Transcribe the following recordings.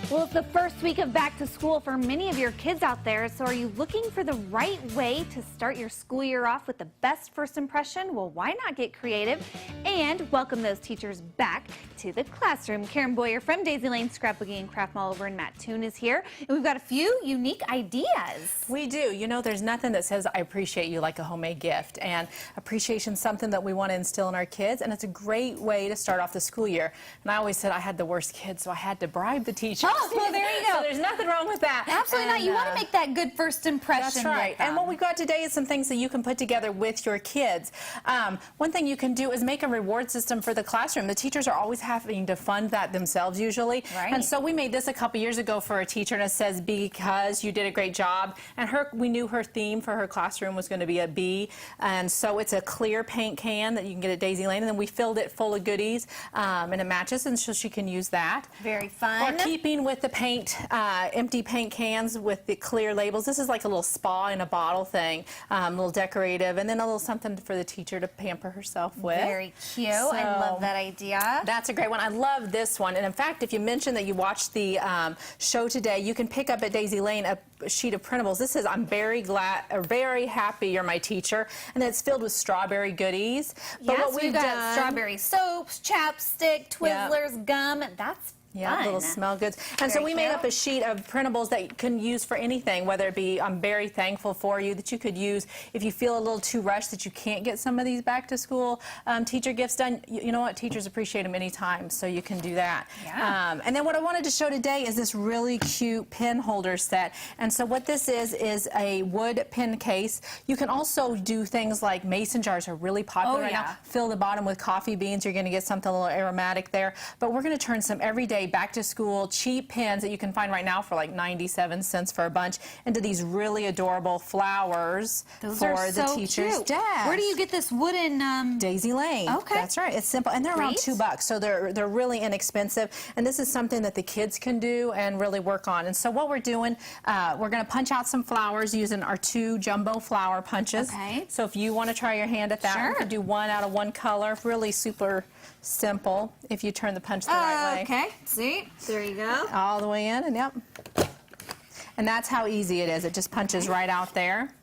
Well, it's the first week of back to school for many of your kids out there, so are you looking for the right way to start your school year off with the best first impression? Well, why not get creative and welcome those teachers back to the classroom? Karen Boyer from Daisy Lane Scrapbooking and Craft Mall over, and Matt Toon is here, and we've got a few unique ideas. We do. You know, there's nothing that says I appreciate you like a homemade gift, and appreciation is something that we want to instill in our kids, and it's a great way to start off the school year. And I always said I had the worst kids, so I had to bribe the teachers. Oh, well, there you go. So there's nothing wrong with that. Absolutely not. You want to make that good first impression. That's right. And what we've got today is some things that you can put together with your kids. One thing you can do is make a reward system for the classroom. The teachers are always having to fund that themselves usually. Right. And so we made this a couple years ago for a teacher, and it says, because you did a great job. And we knew her theme for her classroom was going to be a bee. And so it's a clear paint can that you can get at Daisy Lane. And then we filled it full of goodies, and it matches, and so she can use that. Very fun. Or keeping with the paint, empty paint cans with the clear labels. This is like a little spa in a bottle thing, a little decorative, and then a little something for the teacher to pamper herself with. Very cute. I love that idea. That's a great one. I love this one. And in fact, if you mention that you watched the show today, you can pick up at Daisy Lane a sheet of printables. This says, I'm very glad, or very happy you're my teacher. And it's filled with strawberry goodies. But yes, what we've got strawberry soaps, chapstick, Twizzlers, gum. That's yeah, little smell goods. And so we made up a sheet of printables that you can use for anything, whether it be, I'm very thankful for you, that you could use if you feel a little too rushed that you can't get some of these back to school teacher gifts done. You know what? Teachers appreciate them anytime, so you can do that. Yeah. And then what I wanted to show today is this really cute pen holder set. And so what this is a wood pen case. You can also do things like mason jars are really popular right now. Fill the bottom with coffee beans. You're going to get something a little aromatic there. But we're going to turn some everyday back to school cheap pens that you can find right now for like 97 cents for a bunch into these really adorable flowers for the teacher's desk. Where do you get this wooden Daisy Lane. Okay. That's right. It's simple, and they're around $2, so they're really inexpensive. And this is something that the kids can do and really work on. And so what we're doing, we're going to punch out some flowers using our 2 jumbo flower punches. Okay. So if you want to try your hand at that, you can do one out of one color. Really super simple if you turn the punch the right way. Okay. See? There you go. All the way in, and yep. And that's how easy it is. It just punches right out there.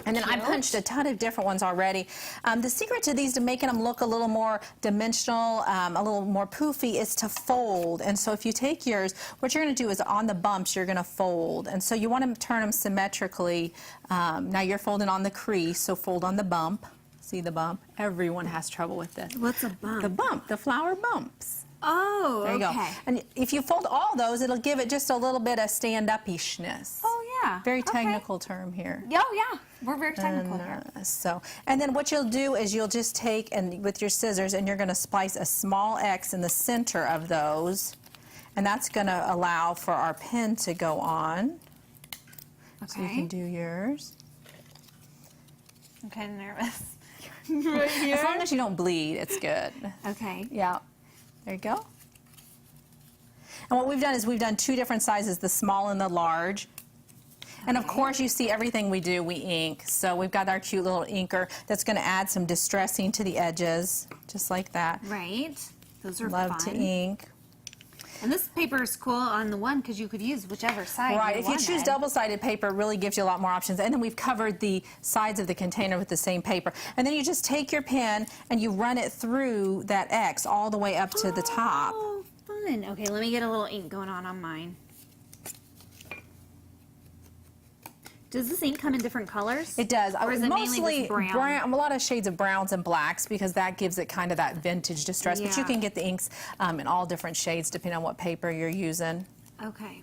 And then I punched a ton of different ones already. The secret to these, to making them look a little more dimensional, a little more poofy, is to fold. And so if you take yours, what you're going to do is on the bumps, you're going to fold. And so you want to turn them symmetrically. Now you're folding on the crease, so fold on the bump. See the bump? Everyone has trouble with this. What's a bump? The bump, the flower bumps. Oh, there you go. And if you fold all those, it'll give it just a little bit of stand-up-ishness. Oh, yeah. Very technical term here. Oh, yeah. We're very technical here. And then what you'll do is you'll just take, and with your scissors, and you're going to splice a small X in the center of those, and that's going to allow for our pen to go on. Okay. So you can do yours. I'm kind of nervous. Right here? As long as you don't bleed, it's good. Okay. Yeah. There you go. And what we've done is we've done 2 different sizes, the small and the large. And of course, you see everything we do, we ink. So we've got our cute little inker that's going to add some distressing to the edges, just like that. Right. Those are Love to ink. And this paper is cool on the one because you could use whichever side. Right. If you choose double-sided paper, it really gives you a lot more options. And then we've covered the sides of the container with the same paper. And then you just take your pen and you run it through that X all the way up to the top. Oh, fun. Okay, let me get a little ink going on mine. Does this ink come in different colors? It does. Or is it mostly mainly just brown? A lot of shades of browns and blacks, because that gives it kind of that vintage distress. But you can get the inks in all different shades depending on what paper you're using. Okay.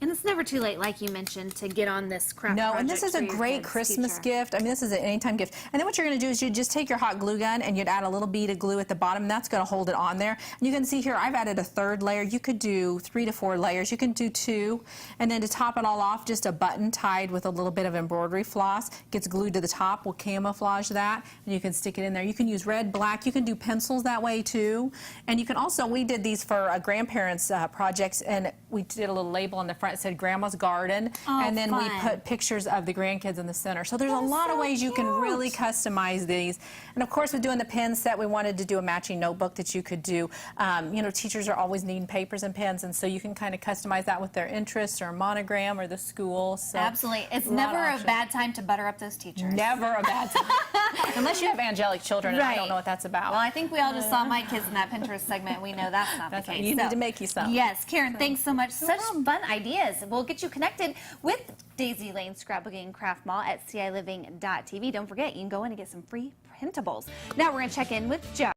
And it's never too late, like you mentioned, to get on this craft project. No, and this is a great Christmas gift. I mean, this is an anytime gift. And then what you're going to do is you just take your hot glue gun and you'd add a little bead of glue at the bottom, and that's going to hold it on there. And you can see here, I've added a 3rd layer. You could do 3 to 4 layers. You can do 2. And then to top it all off, just a button tied with a little bit of embroidery floss. Gets glued to the top. We'll camouflage that, and you can stick it in there. You can use red, black. You can do pencils that way, too. And you can also, we did these for grandparents' projects, and we did a little label on the front. front said Grandma's Garden, and then we put pictures of the grandkids in the center. So there's a lot of ways you can really customize these. And of course, with doing the pen set, we wanted to do a matching notebook that you could do. You know, teachers are always needing papers and pens, and so you can kind of customize that with their interests or monogram or the school. So absolutely. It's never a bad time to butter up those teachers. Never a bad time. Unless you have angelic children, and I don't know what that's about. Well, I think we all just saw my kids in that Pinterest segment. We know that's not the case. You need to make you some. Yes, Karen, thanks so much. Such fun ideas. We'll get you connected with Daisy Lane Scrapbooking and Craft Mall at CILiving.tv. Don't forget, you can go in and get some free printables. Now we're going to check in with Joe.